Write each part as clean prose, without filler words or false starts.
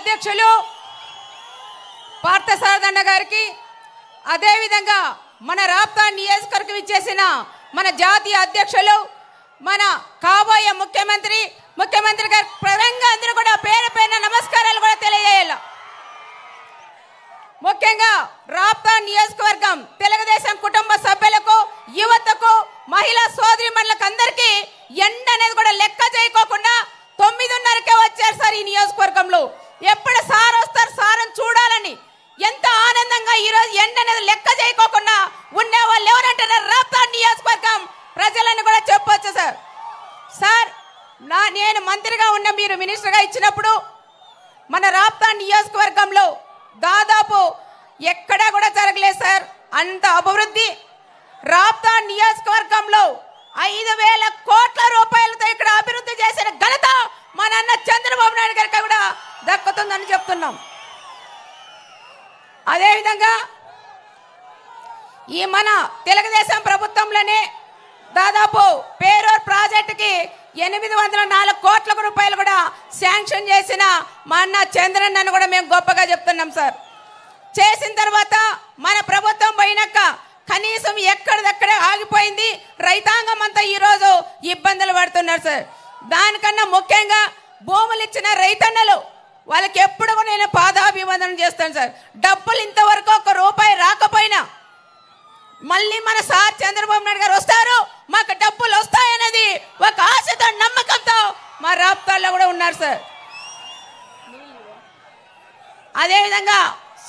అధ్యక్షులు పార్థసారథి గారికి, అదే విధంగా మన రాప్తా నియోజకవర్గం ఇచ్చేసిన మన జాతీయ అధ్యక్షులు, మన కాబోయే ముఖ్యమంత్రి గారి పరంగా అందరూ కూడా పేరు పేరున నమస్కారాలు కూడా తెలియజేయాలి. ముఖ్యంగా రాప్తా నియోజకవర్గం తెలుగుదేశం కుటుంబ సభ్యులకు, యువతకు, మహిళా సోదరిమణులకు అందరికీ ఎండ అనేది కూడా లెక్క చేయకోకుండా 9:30కే వచ్చారు సార్. ఈ నియోజకవర్గంలో ఎప్పుడు సార్ వస్తారు, సార్ని చూడాలని ఎంత ఆనందంగా ఈరోజు ఎండ అనేది లెక్క చేయకోకుండా ఉండే వాళ్ళు ఎవరంటే రాప్తా నియోజకవర్గం ప్రజలను కూడా చెప్పొచ్చు సార్. సార్ నేను మంత్రిగా ఉన్న మీరు మినిస్టర్గా ఇచ్చినప్పుడు మన రాప్తా నియోజకవర్గంలో దాదాపు ఎక్కడా కూడా జరగలేదు సార్ అంత అభివృద్ధి. రాప్తా నియోజకవర్గంలో 5,000 కోట్ల రూపాయలతో ఇక్కడ అభివృద్ధి చేసిన ఘనత మన అన్న చంద్రబాబు నాయుడు గారికి కూడా దక్కుతుందని చెప్తున్నాం. అదేవిధంగా ఈ మన తెలుగుదేశం ప్రభుత్వంలోనే దాదాపు పేరూరు ప్రాజెక్టుకి 804 కోట్ల రూపాయలు కూడా శాంక్షన్ చేసిన మా అన్న చంద్రన్నను కూడా మేము గొప్పగా చెప్తున్నాం సార్. చేసిన తర్వాత మన ప్రభుత్వం పోయినాక కనీసం ఎక్కడిదక్కడే ఆగిపోయింది. రైతాంగం అంతా ఈరోజు ఇబ్బందులు పడుతున్నారు సార్. దానికన్నా ముఖ్యంగా భూములు ఇచ్చిన రైతన్నలు వాళ్ళకి ఎప్పుడు కూడా నేను పాదాభివందనం చేస్తాను సార్. డబ్బులు ఇంతవరకు 1 రూపాయి రాకపోయినా మళ్ళీ మన సార్ చంద్రబాబు నాయుడు గారు వస్తారు, మాకు డబ్బులు వస్తాయనేది ఒక ఆశతో నమ్మకంతో మా రాప్తాల్లో కూడా ఉన్నారు సార్. అదేవిధంగా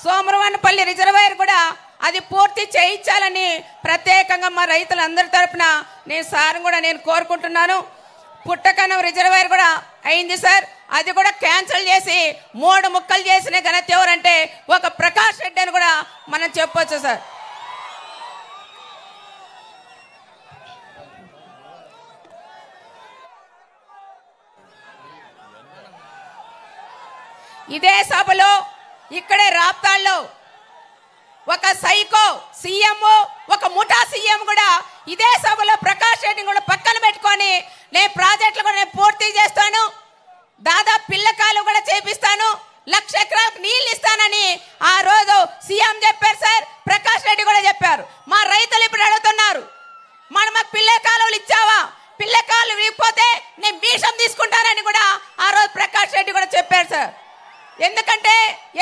సోమరవానపల్లి రిజర్వాయర్ కూడా అది పూర్తి చేయించాలని ప్రత్యేకంగా మా రైతులందరి తరఫున నేను సార్ కూడా నేను కోరుకుంటున్నాను. పుట్టకనం రిజర్వాయర్ కూడా అయింది సార్, అది కూడా క్యాన్సిల్ చేసి 3 ముక్కలు చేసిన ఘనత ఎవరంటే ఒక ప్రకాష్ రెడ్డి అని కూడా మనం చెప్పొచ్చు సార్. ఇదే సభలో ఇక్కడే రాప్తాల్లో ఒక సైకో సీఎం, ఒక ముఠా సీఎం కూడా ఇదే సభలో ప్రకాష్ రెడ్డిని కూడా పక్కన పెట్టుకొని నేను ప్రాజెక్టులు కూడా నేను పూర్తి చేస్తాను, దాదాపు పిల్లకాయలు కూడా చేపిస్తాను, 1,00,000 ఎకరాలకు నీళ్ళు ఇస్తానని ఆ రోజు సీఎం చెప్పారు సార్. ప్రకాష్ రెడ్డి కూడా చెప్పారు. మా రైతులు ఇప్పుడు అడుగుతున్నారు, మాకు పిల్ల కాలువలు ఇచ్చావా, పిల్ల కాలువలు ఇవ్వకపోతే నేను భీషం తీసుకుంటానని కూడా ఆ రోజు ప్రకాష్ రెడ్డి కూడా చెప్పారు సార్. ఎందుకంటే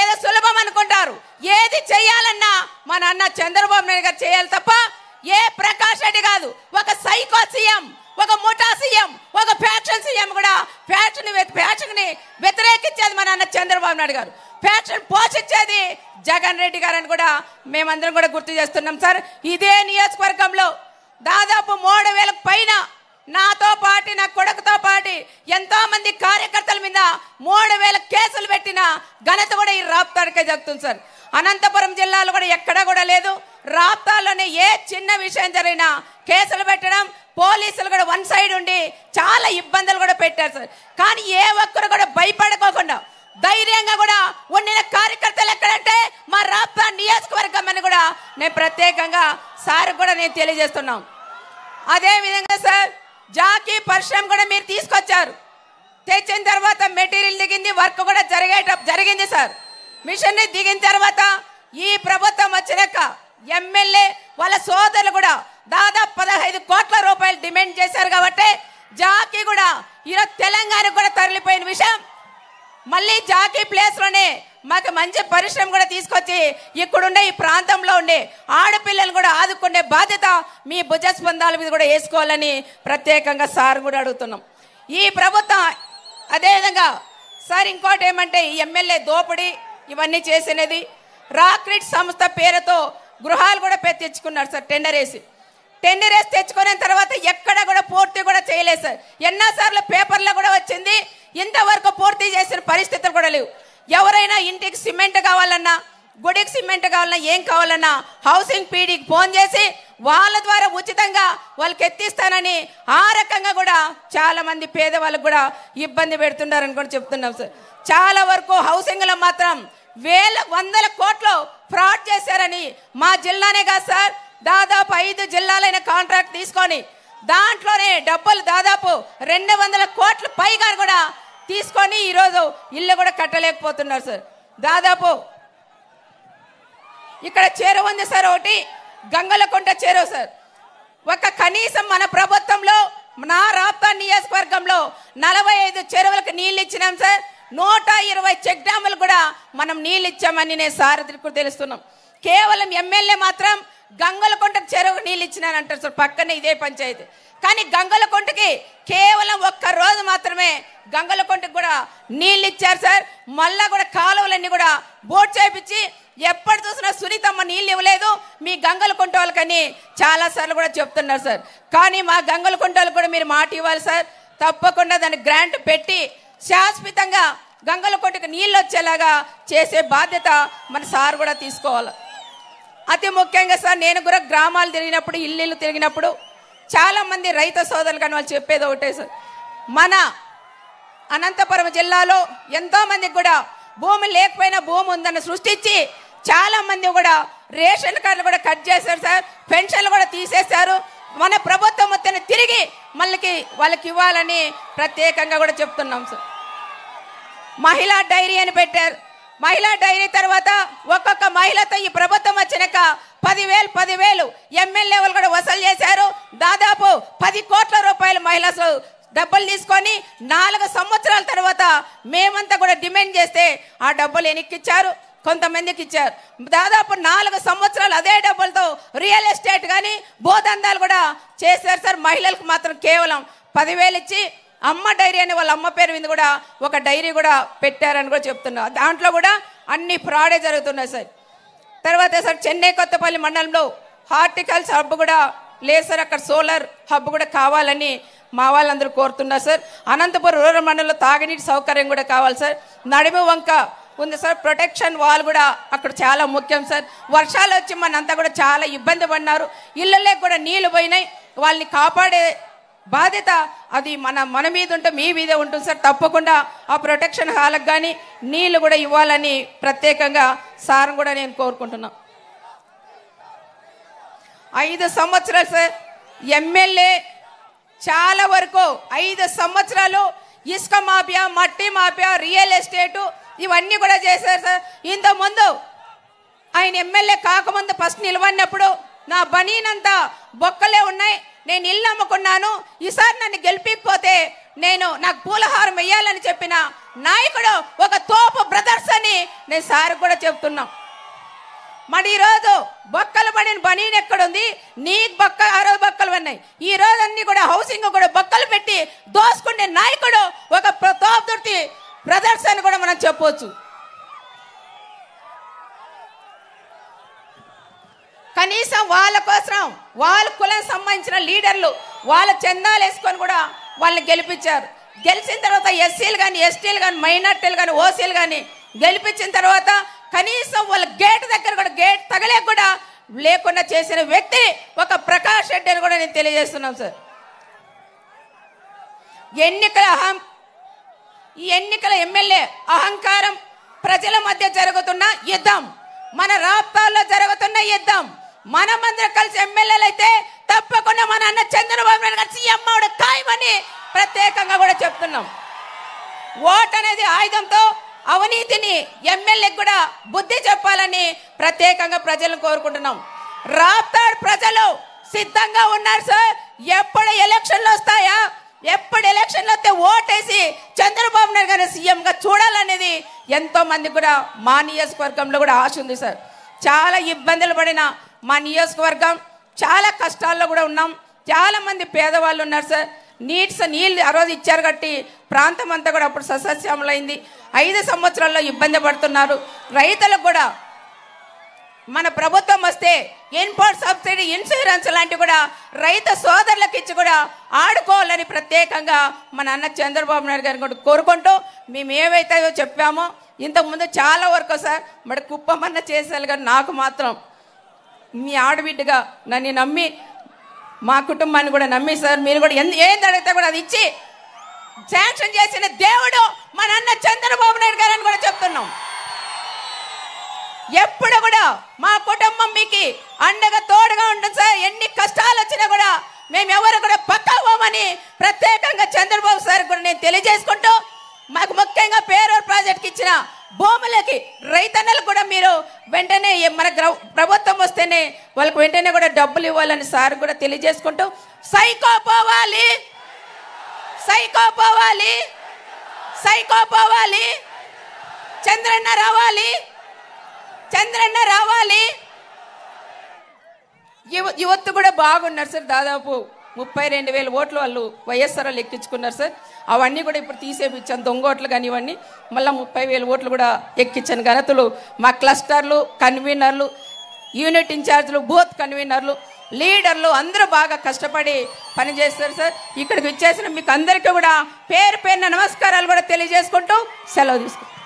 ఏదో సులభం అనుకుంటారు, ఏది చేయాలన్నా మన అన్న చంద్రబాబు నాయుడు గారు చేయాలి తప్ప ఏ ప్రకాష్ రెడ్డి కాదు. ఒక సైకో సీఎం, ఒక ముఠా సీఎం, ఒక ఫ్యాక్షన్ సీఎం కూడా ఫ్యాక్షన్ వ్యతిరేకించేది మన అన్న చంద్రబాబు నాయుడు గారు, ఫ్యాక్షన్ పోషించేది జగన్ రెడ్డి గారు అని కూడా మేమందరం కూడా గుర్తు చేస్తున్నాం సార్. ఇదే నియోజకవర్గంలో దాదాపు 3,000 పైన నాతో పాటు నా కొడుకుతో పాటు ఎంతో మంది కార్యకర్తల మీద 3,000 కేసులు పెట్టిన ఘనత కూడా ఈ రాప్తాడికే జరుగుతుంది సార్. అనంతపురం జిల్లాలో కూడా ఎక్కడా కూడా లేదు. రాప్తాల్లోనే ఏ చిన్న విషయం జరిగినా కేసులు పెట్టడం, పోలీసులు కూడా వన్ సైడ్ ఉండి చాలా ఇబ్బందులు కూడా పెట్టారు సార్. కానీ ఏ ఒక్కరు కూడా భయపడుకోకుండా ధైర్యంగా కూడా ఉండిన కార్యకర్తలు ఎక్కడంటే మా రాప్తా నియోజకవర్గం అని కూడా నేను ప్రత్యేకంగా సార్ కూడా నేను తెలియజేస్తున్నాం. అదే విధంగా సార్ జాకీ పరిశ్రమ కూడా మీరు తీసుకొచ్చారు. తెచ్చిన తర్వాత మెటీరియల్ దిగింది, వర్క్ కూడా జరిగింది సార్. మిషన్ దిగిన తర్వాత ఈ ప్రభుత్వం వచ్చినాక ఎమ్మెల్యే వాళ్ళ సోదరులు కూడా దాదాపు 15 కోట్ల రూపాయలు డిమాండ్ చేశారు. కాబట్టి జాకీ కూడా ఈరోజు తెలంగాణకు కూడా తరలిపోయిన విషయం, మళ్ళీ జాకీ ప్లేస్లోనే మాకు మంచి పరిశ్రమ కూడా తీసుకొచ్చి ఇక్కడుండే ఈ ప్రాంతంలో ఉండే ఆడపిల్లలు కూడా ఆదుకునే బాధ్యత మీ భుజస్పందాల మీద కూడా వేసుకోవాలని ప్రత్యేకంగా సార్ కూడా అడుగుతున్నాం. ఈ ప్రభుత్వం అదేవిధంగా సార్ ఇంకోటి ఏమంటే ఈ ఎమ్మెల్యే దోపిడీ ఇవన్నీ చేసినది, రాక్రిట్ సంస్థ పేరుతో గృహాలు కూడా తెచ్చుకున్నారు సార్. టెండర్ వేసి తెచ్చుకున్న తర్వాత ఎక్కడ కూడా పూర్తి కూడా చేయలేదు సార్. ఎన్నోసార్లు పేపర్లో కూడా వచ్చింది, ఇంతవరకు పూర్తి చేసిన పరిస్థితులు కూడా లేవు. ఎవరైనా ఇంటికి సిమెంట్ కావాలన్నా, గుడికి సిమెంట్ కావాలన్నా, ఏం కావాలన్నా హౌసింగ్ పీడీకి ఫోన్ చేసి వాళ్ళ ద్వారా ఉచితంగా వాళ్ళకి ఎత్తిస్తానని ఆ రకంగా కూడా చాలా మంది పేదవాళ్ళకు కూడా ఇబ్బంది పెడుతున్నారని కూడా చెప్తున్నాం సార్. చాలా వరకు హౌసింగ్లో మాత్రం 100 కోట్లు ఫ్రాడ్ చేశారని మా జిల్లానే కాదు సార్, దాదాపు 5 జిల్లాలైన కాంట్రాక్ట్ తీసుకొని దాంట్లోనే డబ్బులు దాదాపు 200 కోట్ల పైగా కూడా తీసుకొని ఈరోజు ఇల్లు కూడా కట్టలేకపోతున్నారు సార్. దాదాపు ఇక్కడ చెరువు ఉంది సార్, ఒకటి గంగలకుంట చెరువు సార్. కనీసం మన ప్రభుత్వంలో నా రాప్తా నియోజకవర్గంలో 45 చెరువులకు నీళ్ళు ఇచ్చినాం సార్. 120 చెక్ డ్యాములు కూడా మనం నీళ్ళు ఇచ్చామని నేను సారథికు తెలుస్తున్నాం. కేవలం ఎమ్మెల్యే మాత్రం గంగలకుంట చెరువుకు నీళ్ళు ఇచ్చినానంటారు సార్, పక్కనే ఇదే పంచాయతీ. కానీ గంగలకుంటకి కేవలం ఒక్క రోజు మాత్రమే గంగలకుంటకి కూడా నీళ్ళు ఇచ్చారు సార్. మళ్ళా కూడా కాలువలన్నీ కూడా బోట్ చేయించి ఎప్పుడు చూసినా సునీతమ్మ నీళ్ళు ఇవ్వలేదు మీ గంగలకుంట వాళ్ళకని చాలాసార్లు కూడా చెప్తున్నారు సార్. కానీ మా గంగలకుంట వాళ్ళకి కూడా మీరు మాట ఇవ్వాలి సార్. తప్పకుండా దాన్ని గ్రాంట్ పెట్టి శాశ్వతంగా గంగలకుంటకి నీళ్ళు వచ్చేలాగా చేసే బాధ్యత మన సార్ కూడా తీసుకోవాలి. అతి ముఖ్యంగా సార్, నేను కూడా గ్రామాలు తిరిగినప్పుడు, ఇల్లు తిరిగినప్పుడు చాలామంది రైతు సోదరులు కానీ వాళ్ళు చెప్పేది ఒకటే సార్, మన అనంతపురం జిల్లాలో ఎంతోమందికి కూడా భూమి లేకపోయినా భూమి ఉందని సృష్టించి చాలామంది కూడా రేషన్ కార్డులు కూడా కట్ చేశారు సార్, పెన్షన్లు కూడా తీసేశారు. మన ప్రభుత్వం మొత్తం తిరిగి మళ్ళీ వాళ్ళకి ఇవ్వాలని ప్రత్యేకంగా కూడా చెప్తున్నాం సార్. మహిళా డైరీ అని పెట్టారు. మహిళా డైరీ తర్వాత ఒక్కొక్క మహిళతో ఈ ప్రభుత్వం వచ్చినాక 10,000 ఎమ్మెల్యే వాళ్ళు కూడా వసూలు చేశారు. దాదాపు 10 కోట్ల రూపాయలు మహిళలు డబ్బులు తీసుకొని 4 సంవత్సరాల తర్వాత మేమంతా కూడా డిమాండ్ చేస్తే ఆ డబ్బులు వెనక్కిచ్చారు, కొంతమందికి ఇచ్చారు. దాదాపు 4 సంవత్సరాలు అదే డబ్బులతో రియల్ ఎస్టేట్ కానీ భూదందాలు కూడా చేశారు సార్. మహిళలకు మాత్రం కేవలం 10,000 ఇచ్చి అమ్మ డైరీ అని వాళ్ళ అమ్మ పేరు మీద కూడా ఒక డైరీ కూడా పెట్టారని కూడా చెప్తున్నారు. దాంట్లో కూడా అన్ని ఫ్రాడే జరుగుతున్నాయి సార్. తర్వాత సార్ చెన్నై కొత్తపల్లి మండలంలో హార్టికల్చర్ హబ్ కూడా లేదు సార్, అక్కడ సోలార్ హబ్ కూడా కావాలని మా వాళ్ళందరూ కోరుతున్నారు సార్. అనంతపురం రూరల్ మండలంలో తాగునీటి సౌకర్యం కూడా కావాలి సార్. నడిమి వంక ఉంది సార్, ప్రొటెక్షన్ వాల్ కూడా అక్కడ చాలా ముఖ్యం సార్. వర్షాలు వచ్చి మనంతా కూడా చాలా ఇబ్బంది పడినారు, ఇళ్ళలో కూడా నీళ్లు పోయినాయి. వాళ్ళని కాపాడే బాధ్యత అది మన మీద ఉంటే మీ మీదే ఉంటుంది సార్. తప్పకుండా ఆ ప్రొటెక్షన్ హాల్కి కానీ నీళ్లు కూడా ఇవ్వాలని ప్రత్యేకంగా సార్ కూడా నేను కోరుకుంటున్నా. 5 సంవత్సరాలు సార్ ఎమ్మెల్యే చాలా వరకు 5 సంవత్సరాలు ఇసుక మాఫియా, మట్టి మాఫియా, రియల్ ఎస్టేటు ఇవన్నీ కూడా చేశారు సార్. ఇంతకుముందు ఆయన ఎమ్మెల్యే కాకముందు ఫస్ట్ నిలవన్నప్పుడు నా బనీనంతా బొక్కలే ఉన్నాయి, నేను ఇల్లు అమ్ముకున్నాను, ఈసారి నన్ను గెలిపికపోతే నాకు పూలహారం వేయాలని చెప్పిన నాయకుడు ఒక తోపు బ్రదర్స్ అని నేను సార్ కూడా చెప్తున్నా. మరి ఈరోజు బొక్కలు పడిన బనీన్ ఎక్కడుంది? నీకు బొక్క ఆ రోజు బొక్కలు ఉన్నాయి, ఈ రోజు అన్ని కూడా హౌసింగ్ కూడా బొక్కలు పెట్టి దోసుకునే నాయకుడు ఒక తోపుదుర్తి బ్రదర్స్ అని కూడా మనం చెప్పవచ్చు. కనీసం వాళ్ళ కోసం వాళ్ళ కులం సంబంధించిన లీడర్లు వాళ్ళ చందాలు వేసుకొని కూడా వాళ్ళని గెలిపించారు. గెలిచిన తర్వాత ఎస్సీలు కానీ, ఎస్టీలు కానీ, మైనార్టీలు కానీ, ఓసీలు కానీ గెలిపించిన తర్వాత కనీసం వాళ్ళ గేట్ దగ్గర కూడా గేట్ తగలే కూడా లేకుండా చేసిన వ్యక్తి ఒక ప్రకాష్ రెడ్డి అని కూడా నేను తెలియజేస్తున్నాం సార్. ఈ ఎన్నికల ఎమ్మెల్యే అహంకారం, ప్రజల మధ్య జరుగుతున్న యుద్ధం, మన రాప్తాల్లో జరుగుతున్న యుద్ధం, మనమందరం కలిసి ఎమ్మెల్యేలు అయితే తప్పకుండా మన అన్న చంద్రబాబు నాయుడు గారు సీఎం అవడం ఖాయమని ప్రత్యేకంగా కూడా చెప్తున్నాం. ఓట్ అనేది ఆయుధంతో అవినీతిని ఎమ్మెల్యేకి కూడా బుద్ధి చెప్పాలని ప్రత్యేకంగా ప్రజలను కోరుకుంటున్నాం. రాప్తాడు ప్రజలు సిద్ధంగా ఉన్నారు సార్. ఎప్పుడు ఎలక్షన్లు వస్తాయా, ఎప్పుడు ఎలక్షన్లు వస్తే ఓటేసి చంద్రబాబు నాయుడు గారిని సీఎంగా చూడాలనేది ఎంతో మంది కూడా మా నియోజకవర్గంలో కూడా ఆశ ఉంది సార్. చాలా ఇబ్బందులు పడిన మా నియోజకవర్గం, చాలా కష్టాల్లో కూడా ఉన్నాం. చాలా మంది పేదవాళ్ళు ఉన్నారు సార్. నీళ్ళు ఆ రోజు ఇచ్చారు కట్టి ప్రాంతం అంతా కూడా అప్పుడు సస్యశ్యామలైంది. 5 సంవత్సరాల్లో ఇబ్బంది పడుతున్నారు. రైతులకు కూడా మన ప్రభుత్వం వస్తే ఇన్పుట్ సబ్సిడీ, ఇన్సూరెన్స్ లాంటివి కూడా రైతు సోదరులకు ఇచ్చి కూడా ఆడుకోవాలని ప్రత్యేకంగా మన అన్న చంద్రబాబు నాయుడు గారిని కూడా కోరుకుంటూ మేము ఏవైతే చెప్పామో ఇంతకుముందు చాలా వరకు సార్ మరి కుప్పమన్న చేసేయాలి. కానీ నాకు మాత్రం మీ ఆడబిడ్డగా నన్ను నమ్మి, మా కుటుంబాన్ని కూడా నమ్మి సార్ మీరు కూడా ఏం అడిగితే కూడా అది ఇచ్చి శాంక్షన్ చేసిన దేవుడు మన అన్న చంద్రబాబు నాయుడు గారని కూడా చెప్తున్నాం. ఎప్పుడు కూడా మా కుటుంబం మీకు అండగా తోడుగా ఉంటుంది సార్. ఎన్ని కష్టాలు వచ్చినా కూడా మేము ఎవరు కూడా పక్కవమని ప్రత్యేకంగా చంద్రబాబు సార్ కూడా నేను తెలియజేసుకుంటూ మాకు ముఖ్యంగా పేరూరు ప్రాజెక్ట్కి ఇచ్చిన భూములకి రైతన్నలు కూడా మీరు వెంటనే మన ప్రభుత్వం వస్తేనే వాళ్ళకి వెంటనే కూడా డబ్బులు ఇవ్వాలని సార్ కూడా తెలియజేసుకుంటూ సైకో పోవాలి, సైకో పోవాలి, సైకో పోవాలి, చంద్రన్న రావాలి, చంద్రన్న రావాలి. యువత కూడా బాగున్నారు సార్. దాదాపు 32,000 ఓట్లు వాళ్ళు వైఎస్ఆర్ ఎక్కించుకున్నారు సార్. అవన్నీ కూడా ఇప్పుడు తీసేపించాను, దొంగ ఓట్లు కానీ ఇవన్నీ మళ్ళీ 30,000 ఓట్లు కూడా ఎక్కించాను. ఘనతలు మా క్లస్టర్లు, కన్వీనర్లు, యూనిట్ ఇన్ఛార్జ్లు, బూత్ కన్వీనర్లు, లీడర్లు అందరూ బాగా కష్టపడి పనిచేస్తారు సార్. ఇక్కడికి వచ్చేసిన మీకు అందరికీ కూడా పేరు పేరున నమస్కారాలు కూడా తెలియజేసుకుంటూ సెలవు తీసుకుంటాం.